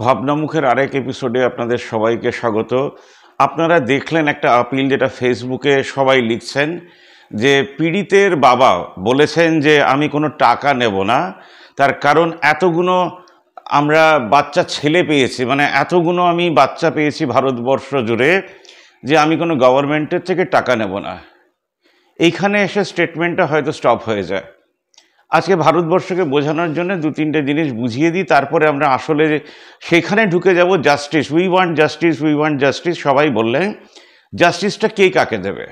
ভাবনামুখের আরেক এপিসোডে আপনাদের সবাইকে স্বাগত। আপনারা দেখলেন একটা আপিল যেটা ফেসবুকে সবাই লিখছেন যে পীড়িতের বাবা বলেছেন যে আমি কোনো টাকা নেব না, তার কারণ এতগুলো আমরা বাচ্চা ছেলে পেয়েছি, মানে এতগুলো আমি বাচ্চা পেয়েছি ভারতবর্ষ জুড়ে, যে আমি কোনো গভর্নমেন্টের থেকে টাকা নেব না। এইখানে এসে স্টেটমেন্টটা হয়তো স্টপ হয়ে যায়। আজকে ভারতবর্ষকে বোঝানোর জন্য দু তিনটে জিনিস বুঝিয়ে দিই, তারপরে আমরা আসলে সেখানে ঢুকে যাব। Justice, we want justice, we want justice. সবাই বললেন জাস্টিসটা কে কাকে দেবে?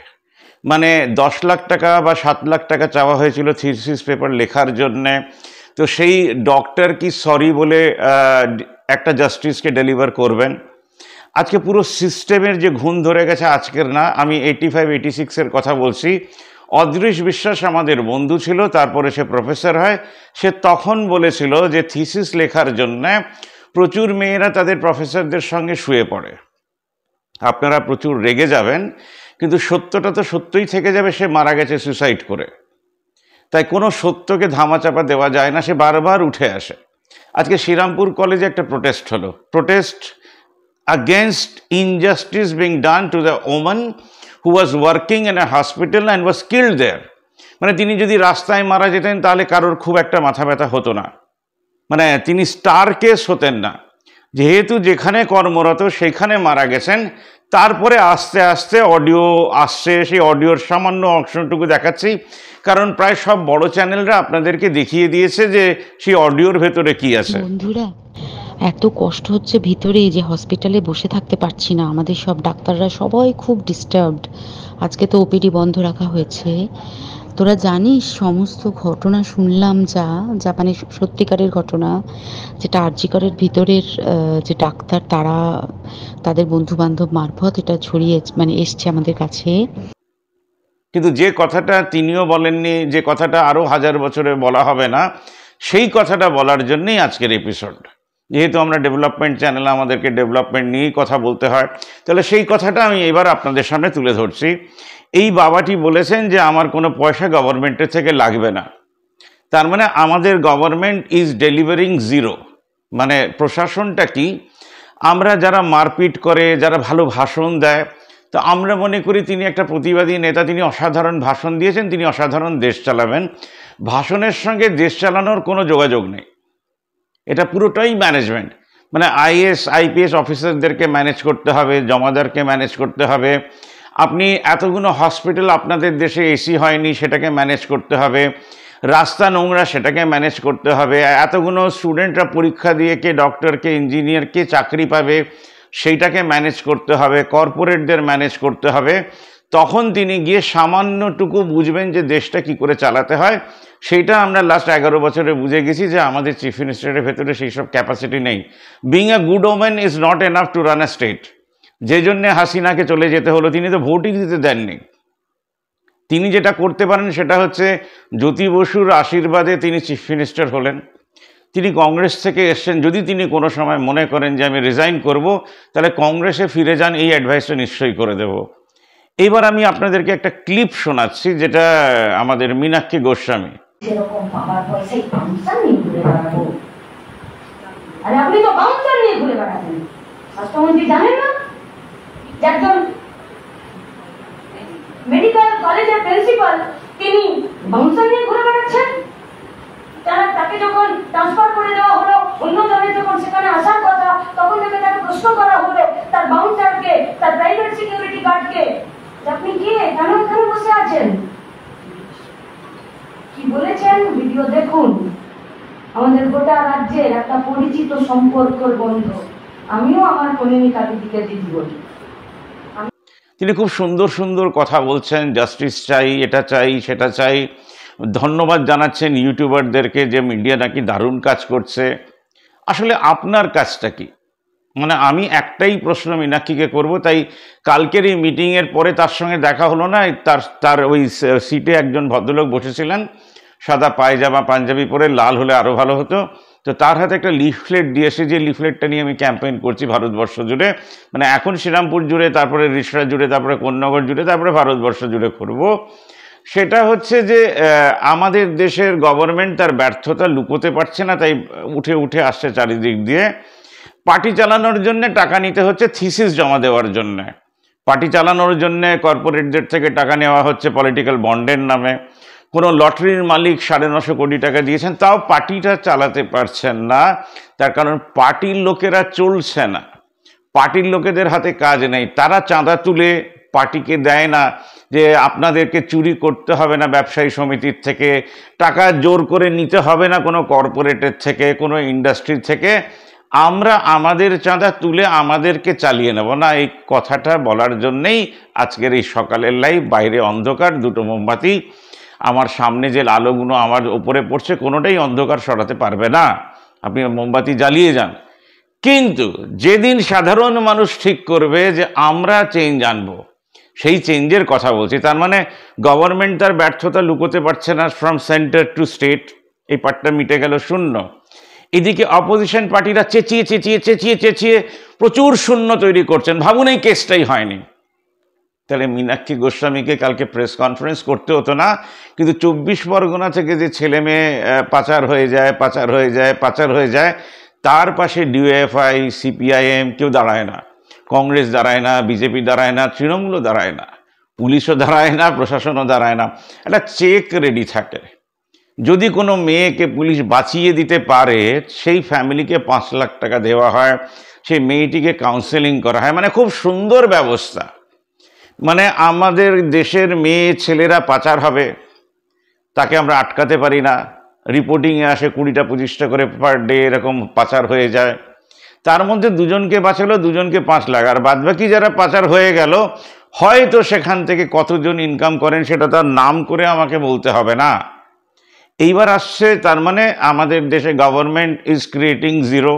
মানে 10 লাখ টাকা বা 7 লাখ টাকা চাওয়া হয়েছিল থিসিস পেপার লেখার জন্যে, তো সেই ডক্টর কি সরি বলে একটা জাস্টিসকে ডেলিভার করবেন? আজকে পুরো সিস্টেমের যে ঘুণ ধরে গেছে, আজকের না, আমি 85-86-এর কথা বলছি। অদৃশ বিশ্বাস আমাদের বন্ধু ছিল, তারপরে সে প্রফেসর হয়। সে তখন বলেছিল যে থিসিস লেখার জন্য প্রচুর মেয়েরা তাদের প্রফেসরদের সঙ্গে শুয়ে পড়ে। আপনারা প্রচুর রেগে যাবেন, কিন্তু সত্যটা তো সত্যই থেকে যাবে, সে মারা গেছে সুসাইড করে। তাই কোনো সত্যকে ধামাচাপা দেওয়া যায় না, সে বারবার উঠে আসে। আজকে শ্রীরামপুর কলেজে একটা প্রোটেস্ট হলো, protest against injustice being done to the woman who was working in a hospital and was killed there. মানে তিনি যদি রাস্তায় মারা যেতেন তাহলে কারোর খুব একটা মাথা ব্যথা হতো না, মানে তিনি স্টার কেস হতেন না। যেহেতু যেখানে কর্মরত সেখানে মারা গেছেন, তারপরে আস্তে আস্তে অডিও আসছে, সেই অডিওর সামান্য অংশটুকু দেখাচ্ছি, কারণ প্রায় সব বড় চ্যানেলরা আপনাদেরকে দেখিয়ে দিয়েছে যে সেই অডিওর ভেতরে কি আছে। বন্ধুরা, এত কষ্ট হচ্ছে ভিতরে যে হসপিটালে বসে থাকতে পারছি না। আমাদের সব ডাক্তাররা সবাই খুব ডিস্টার্বড। আজকে তো ওপিডি বন্ধ রাখা হয়েছে। তোরা জানিস সমস্ত ঘটনা শুনলাম, যা মানে সত্যিকারের ঘটনা, যেটা আরজিকরের ভিতরের যে ডাক্তার তারা তাদের বন্ধু বান্ধব মারফত এটা ছড়িয়ে মানে এসছে আমাদের কাছে। কিন্তু যে কথাটা তিনিও বলেননি, যে কথাটা আরও 1000 বছরে বলা হবে না, সেই কথাটা বলার জন্যই আজকের এপিসোড। যেহেতু আমরা ডেভেলপমেন্ট চ্যানেল, আমাদেরকে ডেভেলপমেন্ট নিয়েই কথা বলতে হয়, তাহলে সেই কথাটা আমি এবার আপনাদের সামনে তুলে ধরছি। এই বাবাটি বলেছেন যে আমার কোনো পয়সা গভর্নমেন্টের থেকে লাগবে না। তার মানে আমাদের গভর্নমেন্ট ইজ ডেলিভারিং জিরো। মানে প্রশাসনটা কি, আমরা যারা মারপিট করে, যারা ভালো ভাষণ দেয়, তো আমরা মনে করি তিনি একটা প্রতিবাদী নেতা, তিনি অসাধারণ ভাষণ দিয়েছেন, তিনি অসাধারণ দেশ চালাবেন। ভাষণের সঙ্গে দেশ চালানোর কোনো যোগাযোগ নেই, এটা পুরোটাই ম্যানেজমেন্ট। মানে আইএস আইপিএস অফিসারদেরকে ম্যানেজ করতে হবে, জমাদারকে ম্যানেজ করতে হবে। আপনি এতগুলো হসপিটাল আপনাদের দেশে এসি হয়নি, সেটাকে ম্যানেজ করতে হবে। রাস্তা নোংরা, সেটাকে ম্যানেজ করতে হবে। এতগুলো স্টুডেন্টরা পরীক্ষা দিয়ে কে ডক্টর, কে ইঞ্জিনিয়ার, কে চাকরি পাবে, সেইটাকে ম্যানেজ করতে হবে। কর্পোরেটদের ম্যানেজ করতে হবে। তখন তিনি গিয়ে সামান্যটুকু বুঝবেন যে দেশটা কি করে চালাতে হয়। সেইটা আমরা লাস্ট 11 বছরে বুঝে গেছি যে আমাদের চিফ মিনিস্টারের ভেতরে সেই সব ক্যাপাসিটি নেই। Being a good women is not enough to run a state. যে জন্যে হাসিনাকে চলে যেতে হলো, তিনি তো ভোটই দিতে দেননি। তিনি যেটা করতে পারেন সেটা হচ্ছে জ্যোতি বসুর আশীর্বাদে তিনি চিফ মিনিস্টার হলেন। তিনি কংগ্রেস থেকে এসছেন, যদি তিনি কোনো সময় মনে করেন যে আমি রিজাইন করব, তাহলে কংগ্রেসে ফিরে যান, এই অ্যাডভাইসটা নিশ্চয়ই করে দেব। এবার আমি আপনাদেরকে একটা ক্লিপ শোনাচ্ছি, যেটা আমাদের মীনাক্ষী গোস্বামী। সেরকম বাবার পয়সায় বাউন্সার নিয়ে ঘুরে বেড়াবো? আরে আপনি তো বাউন্সার নিয়ে ঘুরে বেড়াবেন। স্বাস্থ্যমন্ত্রী জানেন না যে একজন মেডিকেল কলেজের প্রিন্সিপাল তিনি বাউন্সার নিয়ে ঘুরে বেড়াচ্ছেন? তাকে যখন ট্রান্সফার করে দেওয়া হলো, অন্য জনের যখন সেখানে আসার কথা, তখন থেকে তাকে প্রশ্ন করা হলো তার বাউন্সারকে, তার প্রাইভেট সিকিউরিটি গার্ডকে, আপনি কে, কেন এখানে বসে আছেন? কি বলেছেন ভিডিও দেখুন। আমাদের গোটা রাজ্যের একটা পরিচিত সম্পর্কের বন্ধু, আমিও আমার কনিকা দিদিকে দিদি বলি। তিনি খুব সুন্দর সুন্দর কথা বলছেন, জাস্টিস চাই, এটা চাই, সেটা চাই। ধন্যবাদ জানাচ্ছেন ইউটিউবারদেরকে যে মিডিয়া নাকি দারুণ কাজ করছে। আসলে আপনার কাজটা কি? মানে আমি একটাই প্রশ্ন মীনাক্ষীকে করব। তাই কালকের এই মিটিংয়ের পরে তার সঙ্গে দেখা হলো না, তার ওই সিটে একজন ভদ্রলোক বসেছিলেন, সাদা পায়জামা পাঞ্জাবি পরে, লাল হলে আরও ভালো হতো। তো তার হাতে একটা লিফলেট দিয়েছে, যে লিফলেটটা নিয়ে আমি ক্যাম্পেইন করছি ভারতবর্ষ জুড়ে, মানে এখন শ্রীরামপুর জুড়ে, তারপরে রিষড়া জুড়ে, তারপরে কোন্নগর জুড়ে, তারপরে ভারতবর্ষ জুড়ে করব। সেটা হচ্ছে যে আমাদের দেশের গভর্নমেন্ট তার ব্যর্থতা লুকোতে পারছে না, তাই উঠে উঠে আসছে চারিদিক দিয়ে। পার্টি চালানোর জন্য টাকা নিতে হচ্ছে থিসিস জমা দেওয়ার জন্য, পার্টি চালানোর জন্য কর্পোরেটদের থেকে টাকা নেওয়া হচ্ছে পলিটিক্যাল বন্ডের নামে। কোনো লটারির মালিক 950 কোটি টাকা দিয়েছেন, তাও পার্টিটা চালাতে পারছেন না। তার কারণ পার্টির লোকেরা চলছে না, পার্টির লোকেদের হাতে কাজ নেই, তারা চাঁদা তুলে পার্টিকে দেয় না যে আপনাদেরকে চুরি করতে হবে না ব্যবসায়ী সমিতির থেকে, টাকা জোর করে নিতে হবে না কোনো কর্পোরেটের থেকে, কোনো ইন্ডাস্ট্রি থেকে, আমরা আমাদের চাঁদা তুলে আমাদেরকে চালিয়ে নেব না। এই কথাটা বলার জন্যেই আজকের এই সকালের লাইভ। বাইরে অন্ধকার, দুটো মোমবাতি, আমার সামনে যে আলোগুলো আমার ওপরে পড়ছে কোনোটাই অন্ধকার সরাতে পারবে না, আপনি মোমবাতি জ্বালিয়ে যান। কিন্তু যেদিন সাধারণ মানুষ ঠিক করবে যে আমরা চেঞ্জ আনবো, সেই চেঞ্জের কথা বলছি। তার মানে গভর্নমেন্ট তার ব্যর্থতা লুকোতে পারছে না ফ্রম সেন্টার টু স্টেট, এই পার্টটা মিটে গেল, শূন্য। এদিকে অপোজিশন পার্টিরা চেঁচিয়ে চেঁচিয়ে চেঁচিয়ে চেঁচিয়ে প্রচুর শূন্য তৈরি করছেন। ভাবুন এই কেসটাই হয়নি, তাহলে মীনাক্ষী গোস্বামীকে কালকে প্রেস কনফারেন্স করতে হতো না। কিন্তু 24 পরগনা থেকে যে ছেলে মেয়ে পাচার হয়ে যায়, তার পাশে ডিওএফআই, সিপিআইএম কেউ দাঁড়ায় না, কংগ্রেস দাঁড়ায় না, বিজেপি দাঁড়ায় না, তৃণমূলও দাঁড়ায় না, পুলিশও দাঁড়ায় না, প্রশাসনও দাঁড়ায় না। একটা চেক রেডি থাকে, যদি কোনো মেয়েকে পুলিশ বাঁচিয়ে দিতে পারে সেই ফ্যামিলিকে 5 লাখ টাকা দেওয়া হয়, সেই মেয়েটিকে কাউন্সেলিং করা হয়। মানে খুব সুন্দর ব্যবস্থা। মানে আমাদের দেশের মেয়ে ছেলেরা পাচার হবে, তাকে আমরা আটকাতে পারি না। রিপোর্টিংয়ে আসে 20টা 25টা করে পার ডে এরকম পাচার হয়ে যায়। তার মধ্যে দুজনকে বাঁচালো, দুজনকে 5 লাখ, আর বাদবাকি যারা পাচার হয়ে গেল হয়তো সেখান থেকে কতজন ইনকাম করেন সেটা তার নাম করে আমাকে বলতে হবে না। এইবার আসছে, তার মানে আমাদের দেশে গভর্নমেন্ট ইজ ক্রিয়েটিং জিরো।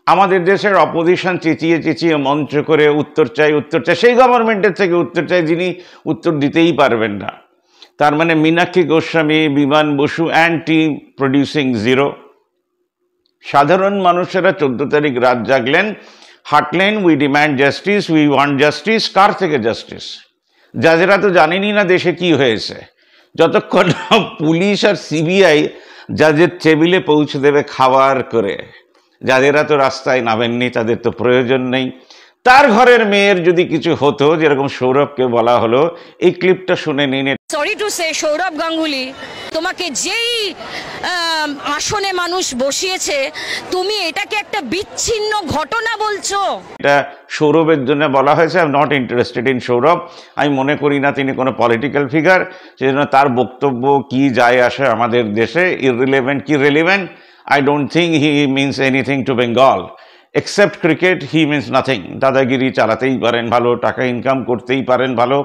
আমাদের দেশের অপোজিশন চেঁচিয়ে চেঁচিয়ে মঞ্চ করে উত্তর চাই, সেই গভর্নমেন্টের থেকে উত্তর চাই যিনি উত্তর দিতেই পারবেন না। তার মানে Meenakshi Goswami, Biman Basu and team producing zero. সাধারণ মানুষেরা 14 তারিখ রাত জাগলেন, হাঁটলেন, we demand justice, we want justice. কার থেকে জাস্টিস? জাজেরা তো জানেনই না দেশে কি হয়েছে। যতক্ষণ পুলিশ আর সিবিআই জাজের টেবিলে পৌঁছে দেবে খাবার করে, যাদেরা তো রাস্তায় নামেননি, তাদের তো প্রয়োজন নেই। তার ঘরের মেয়ের যদি কিছু হতো, যেরকম সৌরভকে বলা হলো, এই ক্লিপটা শুনে নিন। Sorry to say, Sourav Ganguly, তোমাকে যেই আসনে মানুষ বসিয়েছে, তুমি এটাকে একটা বিচ্ছিন্ন ঘটনা বলছো। এটা সৌরভের জন্য বলা হয়েছে। I am not interested in Sourav. আমি মনে করি না তিনি কোনো পলিটিক্যাল ফিগার, সেজন্য তার বক্তব্য কি যায় আসে আমাদের দেশে, ইররিলেভেন্ট কি relevant. I don't think he means anything to Bengal. Except cricket, he means nothing. দাদাগিরি চালাতেই পারেন ভালো, টাকা ইনকাম করতেই পারেন ভালো।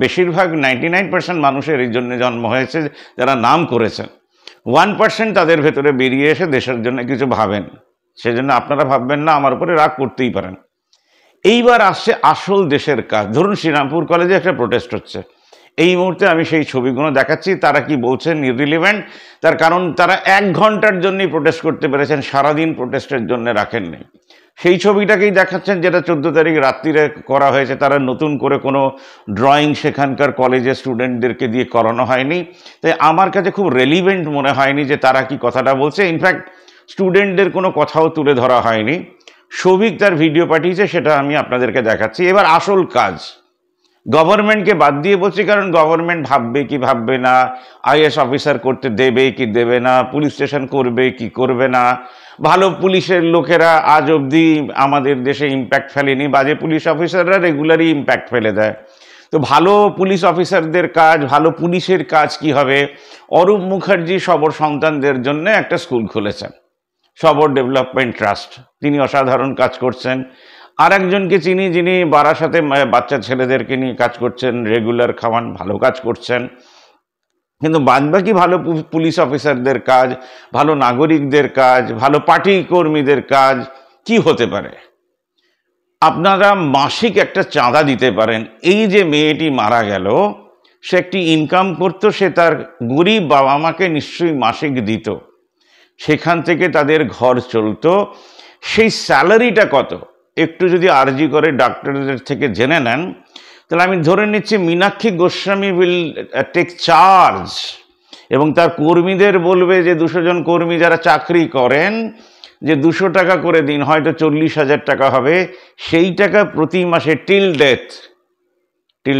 বেশিরভাগ 99% মানুষের এই জন্য জন্ম হয়েছে যারা নাম করেছেন। 1% তাদের ভেতরে বেরিয়ে এসে দেশের জন্য কিছু ভাবেন। সেজন্য আপনারা ভাববেন না, আমার উপরে রাগ করতেই পারেন। এইবার আসছে আসল দেশের কাজ। ধরুন শ্রীরামপুর কলেজে একটা প্রোটেস্ট হচ্ছে, এই মুহূর্তে আমি সেই ছবিগুলো দেখাচ্ছি। তারা কি বলছেন? ইররিলেভেন্ট। তার কারণ তারা 1 ঘন্টার জন্যই প্রোটেস্ট করতে পেরেছেন, সারাদিন প্রোটেস্টের জন্য রাখেননি। সেই ছবিটাকেই দেখাচ্ছেন যেটা 14 তারিখ রাত্রিরে করা হয়েছে। তারা নতুন করে কোনো ড্রয়িং সেখানকার কলেজের স্টুডেন্টদেরকে দিয়ে করানো হয়নি, তাই আমার কাছে খুব রেলিভেন্ট মনে হয়নি যে তারা কি কথাটা বলছে। ইনফ্যাক্ট স্টুডেন্টদের কোনো কথাও তুলে ধরা হয়নি। সৌভিক তার ভিডিও পাঠিয়েছে, সেটা আমি আপনাদেরকে দেখাচ্ছি। এবার আসল কাজ গভর্নমেন্টকে বাদ দিয়ে বলছি, কারণ গভর্নমেন্ট ভাববে কি ভাববে না, আইএস অফিসার করতে দেবে কি দেবে না, পুলিশ স্টেশন করবে কি করবে না। ভালো পুলিশের লোকেরা আজ অবধি আমাদের দেশে ইম্প্যাক্ট ফেলেনি, বাজে পুলিশ অফিসাররা রেগুলারই ইম্প্যাক্ট ফেলে দেয়। তো ভালো পুলিশ অফিসারদের কাজ, ভালো পুলিশের কাজ কি হবে? অরূপ মুখার্জি সবর সন্তানদের জন্য একটা স্কুল খুলেছেন, সবর ডেভেলপমেন্ট ট্রাস্ট। তিনি অসাধারণ কাজ করছেন। আর একজনকে চিনি যিনি বারাসাতে বাচ্চা ছেলেদেরকে নিয়ে কাজ করছেন, রেগুলার খাওয়ান, ভালো কাজ করছেন। কিন্তু বাদবাকি ভালো পুলিশ অফিসারদের কাজ, ভালো নাগরিকদের কাজ, ভালো পার্টি কর্মীদের কাজ কি হতে পারে? আপনারা মাসিক একটা চাঁদা দিতে পারেন। এই যে মেয়েটি মারা গেল, সে একটি ইনকাম করতো, সে তার গরিব বাবা মাকে নিশ্চয়ই মাসিক দিত। সেখান থেকে তাদের ঘর চলতো। সেই স্যালারিটা কত একটু যদি আরজি করে ডাক্তারদের থেকে জেনে নেন, তাহলে আমি ধরে নিচ্ছি Meenakshi Goswami will take charge এবং তার কর্মীদের বলবে যে 200 জন কর্মী যারা চাকরি করেন যে 200 টাকা করে দিন, হয়তো 40,000 টাকা হবে। সেই টাকা প্রতি মাসে টিল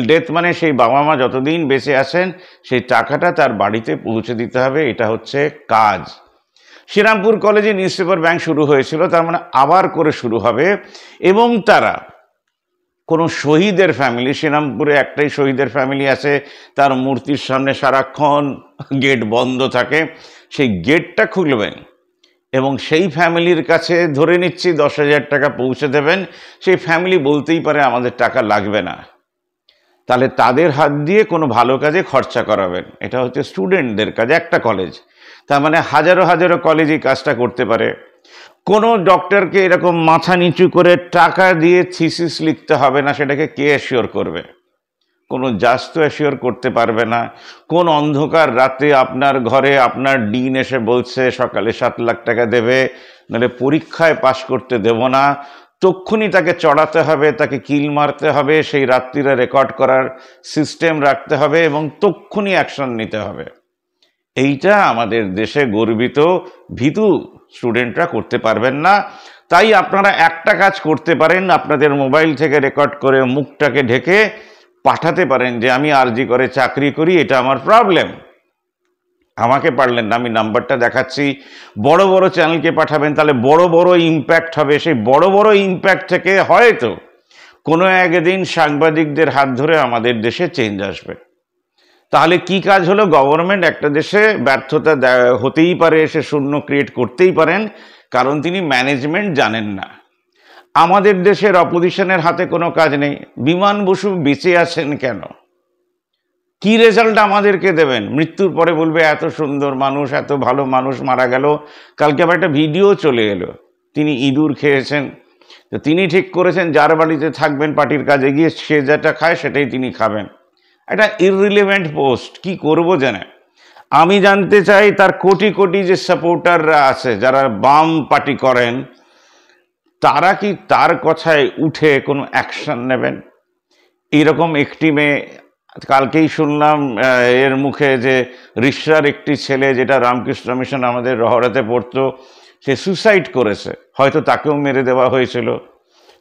ডেথ মানে সেই বাবা মা যতদিন বেঁচে আছেন সেই টাকাটা তার বাড়িতে পৌঁছে দিতে হবে। এটা হচ্ছে কাজ। শ্রীরামপুর কলেজে নিউজ পেপার ব্যাংক শুরু হয়েছিল, তার মানে আবার করে শুরু হবে। এবং তারা কোনো শহীদের ফ্যামিলি, শ্রীরামপুরে একটাই শহীদের ফ্যামিলি আছে, তার মূর্তির সামনে সারাক্ষণ গেট বন্ধ থাকে, সেই গেটটা খুলবেন এবং সেই ফ্যামিলির কাছে ধরে নিচ্ছি 10,000 টাকা পৌঁছে দেবেন। সেই ফ্যামিলি বলতেই পারে আমাদের টাকা লাগবে না, তাহলে তাদের হাত দিয়ে কোনো ভালো কাজে খরচা করাবেন। এটা হচ্ছে স্টুডেন্টদের কাজ, একটা কলেজ। তার মানে হাজারো হাজারো কলেজ এই কাজটা করতে পারে। কোনো ডক্টরকে এরকম মাথা নিচু করে টাকা দিয়ে থিসিস লিখতে হবে না, সেটাকে কে অ্যাসিওর করবে? কোনো জাজ তো অ্যাসিওর করতে পারবে না। কোন অন্ধকার রাতে আপনার ঘরে আপনার ডিন এসে বলছে সকালে 7 লাখ টাকা দেবে, নাহলে পরীক্ষায় পাশ করতে দেব না, তক্ষুনি তাকে চড়াতে হবে, তাকে কিল মারতে হবে, সেই রাত্রিরা রেকর্ড করার সিস্টেম রাখতে হবে এবং তক্ষুনি অ্যাকশন নিতে হবে। এইটা আমাদের দেশে গর্বিত ভীতু স্টুডেন্টরা করতে পারবেন না। তাই আপনারা একটা কাজ করতে পারেন, আপনাদের মোবাইল থেকে রেকর্ড করে মুখটাকে ঢেকে পাঠাতে পারেন যে আমি আরজি করে চাকরি করি, এটা আমার প্রবলেম। আমাকে পারলেন না, আমি নাম্বারটা দেখাচ্ছি, বড় বড় চ্যানেলকে পাঠাবেন, তাহলে বড় বড় ইম্প্যাক্ট হবে। সেই বড় বড় ইম্প্যাক্ট থেকে হয়তো কোনো একদিন সাংবাদিকদের হাত ধরে আমাদের দেশে চেঞ্জ আসবে। তাহলে কি কাজ হলো? গভর্নমেন্ট একটা দেশে ব্যর্থতা হতেই পারে, সে শূন্য ক্রিয়েট করতেই পারেন, কারণ তিনি ম্যানেজমেন্ট জানেন না। আমাদের দেশের অপোজিশনের হাতে কোনো কাজ নেই। বিমান বসু বেঁচে আছেন কেন? কি রেজাল্ট আমাদেরকে দেবেন? মৃত্যুর পরে বলবে এত সুন্দর মানুষ, এত ভালো মানুষ মারা গেল। কালকে আবার একটা ভিডিও চলে এলো, তিনি ইঁদুর খেয়েছেন। তো তিনি ঠিক করেছেন যার বাড়িতে থাকবেন পার্টির কাজে গিয়ে সে যেটা খায় সেটাই তিনি খাবেন। একটা ইররিলেভেন্ট পোস্ট, কি করব জানে? আমি জানতে চাই তার কোটি কোটি যে সাপোর্টাররা আছে যারা বাম পার্টি করেন, তারা কি তার কথায় উঠে কোনো অ্যাকশন নেবেন? এইরকম একটি মেয়ে, কালকেই শুনলাম এর মুখে যে রিসরার একটি ছেলে, যেটা রামকৃষ্ণ মিশন আমাদের রহরাতে পড়তো, সে সুসাইড করেছে, হয়তো তাকেও মেরে দেওয়া হয়েছিল।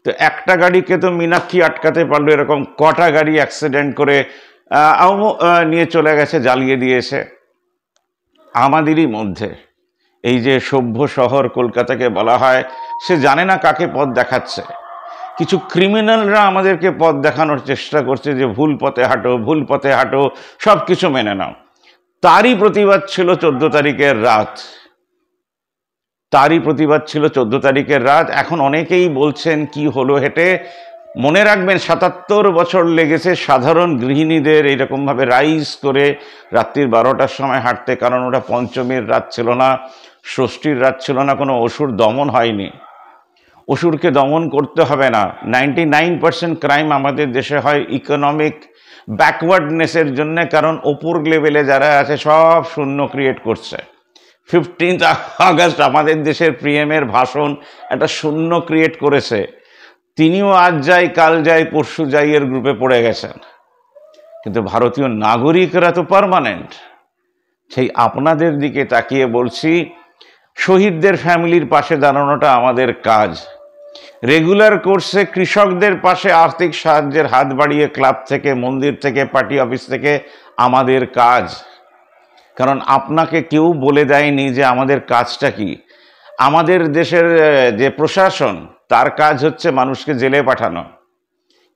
তো একটা গাড়িকে তো মীনাক্ষী আটকাতে পারলো, এরকম কটা গাড়ি অ্যাক্সিডেন্ট করে নিয়ে চলে গেছে, জ্বালিয়ে দিয়েছে। আমাদেরই মধ্যে এই যে সভ্য শহর কলকাতাকে বলা হয়, সে জানে না কাকে পথ দেখাচ্ছে। কিছু ক্রিমিনালরা আমাদেরকে পথ দেখানোর চেষ্টা করছে যে ভুল পথে হাঁটো, ভুল পথে হাঁটো, সব কিছু মেনে নাও। তারই প্রতিবাদ ছিল 14 তারিখের রাত, তারই প্রতিবাদ ছিল 14 তারিখের রাত। এখন অনেকেই বলছেন কি হলো হেঁটে। মনে রাখবেন 77 বছর লেগেছে সাধারণ গৃহিণীদের এইরকমভাবে রাইজ করে রাত্রির 12টার সময় হাঁটতে, কারণ ওটা পঞ্চমীর রাত ছিল না, ষষ্ঠীর রাত ছিল না, কোনো অসুর দমন হয়নি। অসুরকে দমন করতে হবে না। 99% ক্রাইম আমাদের দেশে হয় ইকোনমিক ব্যাকওয়ার্ডনেসের জন্য, কারণ ওপর লেভেলে যারা আছে সব শূন্য ক্রিয়েট করছে। 15 আগস্ট আমাদের দেশের পিএমের ভাষণ একটা শূন্য ক্রিয়েট করেছে। তিনিও আজ যাই কাল যাই পরশু যাই এর গ্রুপে পড়ে গেছেন। কিন্তু ভারতীয় নাগরিকরা তো পার্মানেন্ট। সেই আপনাদের দিকে তাকিয়ে বলছি, শহীদদের ফ্যামিলির পাশে দাঁড়ানোটা আমাদের কাজ। রেগুলার কোর্সে কৃষকদের পাশে আর্থিক সাহায্যের হাত বাড়িয়ে ক্লাব থেকে, মন্দির থেকে, পার্টি অফিস থেকে আমাদের কাজ। কারণ আপনাকে কেউ বলে দেয়নি যে আমাদের কাজটা কি। আমাদের দেশের যে প্রশাসন, তার কাজ হচ্ছে মানুষকে জেলে পাঠানো।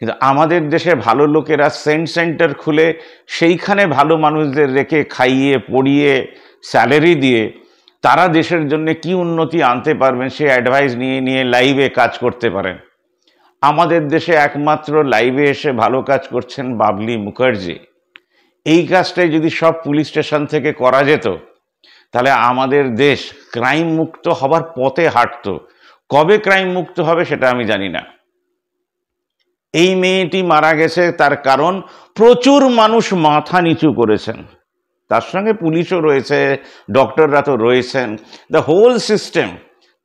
কিন্তু আমাদের দেশে ভালো লোকেরা সেন্টার খুলে সেইখানে ভালো মানুষদের রেখে খাইয়ে পড়িয়ে স্যালারি দিয়ে তারা দেশের জন্য কি উন্নতি আনতে পারবেন সে অ্যাডভাইস নিয়ে নিয়ে লাইভে কাজ করতে পারেন। আমাদের দেশে একমাত্র লাইভে এসে ভালো কাজ করছেন বাবলি মুখার্জি। এই কাজটাই যদি সব পুলিশ স্টেশন থেকে করা যেত, তাহলে আমাদের দেশ ক্রাইম মুক্ত হবার পথে হাঁটতো। কবে ক্রাইম মুক্ত হবে সেটা আমি জানি না। এই মেয়েটি মারা গেছে তার কারণ প্রচুর মানুষ মাথা নিচু করেছেন, তার সঙ্গে পুলিশও রয়েছে, ডক্টররা তো রয়েছেন। দ্য হোল সিস্টেম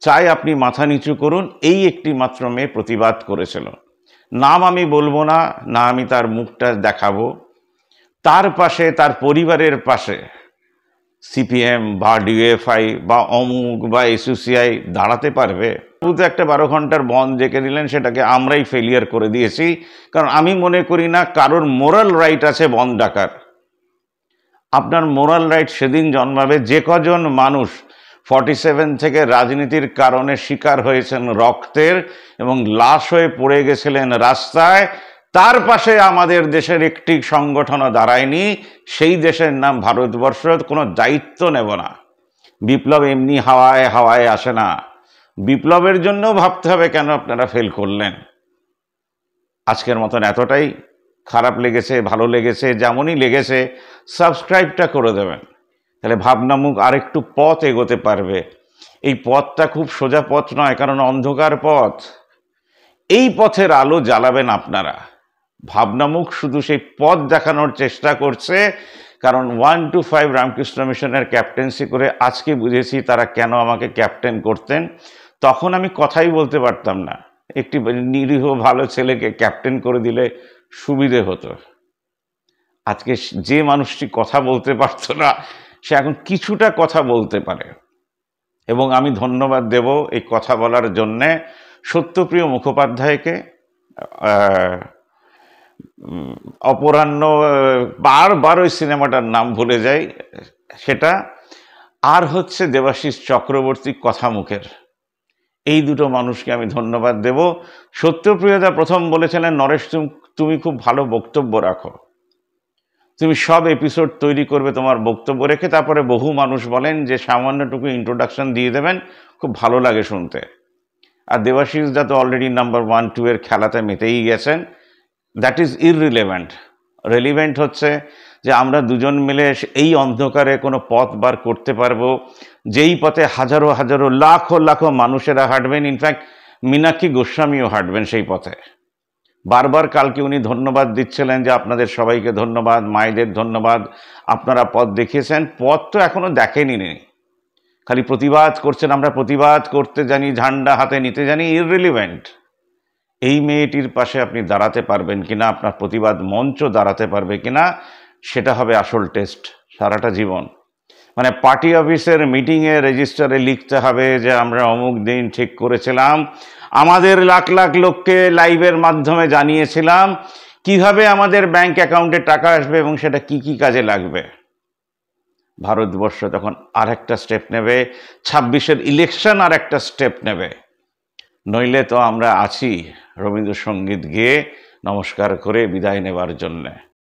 চাই আপনি মাথা নিচু করুন। এই একটি মাত্র মেয়ে প্রতিবাদ করেছিল, নাম আমি বলবো না, না আমি তার মুখটা দেখাবো। তার পাশে, তার পরিবারের পাশে সিপিএম বা ডিএফআই বা অমুক বা এসইউসিআই দাঁড়াতে পারবে? শুধু একটা 12 ঘন্টার বন্ধ ডেকে দিলেন, সেটাকে আমরাই ফেলিয়ার করে দিয়েছি। কারণ আমি মনে করি না কারোর মোরাল রাইট আছে বন্ধ ডাকার। আপনার মোরাল রাইট সেদিন জন্মাবে যে কজন মানুষ 47 থেকে রাজনীতির কারণে শিকার হয়েছেন রক্তের এবং লাশ হয়ে পড়ে গেছিলেন রাস্তায়। তার পাশে আমাদের দেশের একটি সংগঠনও দাঁড়ায়নি। সেই দেশের নাম ভারতবর্ষ। কোনো দায়িত্ব নেব না। বিপ্লব এমনি হাওয়ায় হাওয়ায় আসে না। বিপ্লবের জন্য ভাবতে হবে কেন আপনারা ফেল করলেন। আজকের মতন এতটাই। খারাপ লেগেছে, ভালো লেগেছে, যেমনই লেগেছে সাবস্ক্রাইবটা করে দেবেন, তাহলে ভাবনামুখ আরেকটু পথ এগোতে পারবে। এই পথটা খুব সোজা পথ নয়, কারণ অন্ধকার পথ। এই পথের আলো জ্বালাবেন আপনারা। ভাবনামুখ শুধু সেই পথ দেখানোর চেষ্টা করছে, কারণ 1 to 5 রামকৃষ্ণ মিশনের ক্যাপ্টেন্সি করে আজকে বুঝেছি তারা কেন আমাকে ক্যাপ্টেন করতেন। তখন আমি কথাই বলতে পারতাম না। একটি নিরীহ ভালো ছেলেকে ক্যাপ্টেন করে দিলে সুবিধে হতো। আজকে যে মানুষটি কথা বলতে পারতো না, সে এখন কিছুটা কথা বলতে পারে। এবং আমি ধন্যবাদ দেব এই কথা বলার জন্যে সত্যপ্রিয় মুখোপাধ্যায়কে। অপরাহ্ন, বারবার ওই সিনেমাটার নাম ভুলে যাই সেটা, আর হচ্ছে দেবাশিস চক্রবর্তী কথামুখের। এই দুটো মানুষকে আমি ধন্যবাদ দেব। সত্যপ্রিয়দা প্রথম বলেছিলেন, নরেশ তুমি খুব ভালো বক্তব্য রাখো, তুমি সব এপিসোড তৈরি করবে তোমার বক্তব্য রেখে। তারপরে বহু মানুষ বলেন যে সামান্যটুকু ইন্ট্রোডাকশন দিয়ে দেবেন, খুব ভালো লাগে শুনতে। আর দেবাশিস দা তো অলরেডি নাম্বার 1, 2 এর খেলাতে মেতেই গেছেন। That is irrelevant. রেলিভেন্ট হচ্ছে যে আমরা দুজন মিলে এই অন্ধকারে কোনো পথ বার করতে পারবো, যেই পথে হাজারো হাজারো লাখো লাখো মানুষেরা হাঁটবেন। ইনফ্যাক্ট মীনাক্ষী গোস্বামীও হাঁটবেন সেই পথে। বারবার কালকে উনি ধন্যবাদ দিচ্ছিলেন যে আপনাদের সবাইকে ধন্যবাদ, মায়েদের ধন্যবাদ, আপনারা পথ দেখিয়েছেন। পথ তো এখনো দেখেনি, খালি প্রতিবাদ করছেন। আমরা প্রতিবাদ করতে জানি, ঝান্ডা হাতে নিতে জানি, ইররিলেভেন্ট। এই মেয়েটির পাশে আপনি দাঁড়াতে পারবেন কিনা, আপনার প্রতিবাদ মঞ্চ দাঁড়াতে পারবে কিনা, সেটা হবে আসল টেস্ট সারাটা জীবন। মানে পার্টি অফিসের মিটিংয়ে রেজিস্টারে লিখতে হবে যে আমরা অমুক দিন ঠিক করেছিলাম, আমাদের লাখ লাখ লোককে লাইভের মাধ্যমে জানিয়েছিলাম কিভাবে আমাদের ব্যাংক অ্যাকাউন্টে টাকা আসবে এবং সেটা কি কি কাজে লাগবে। ভারতবর্ষ তখন আরেকটা স্টেপ নেবে, 26-এর ইলেকশন আরেকটা স্টেপ নেবে। নইলে তো আমরা আছি রবীন্দ্রসঙ্গীত গেয়ে নমস্কার করে বিদায় নেবার জন্যে।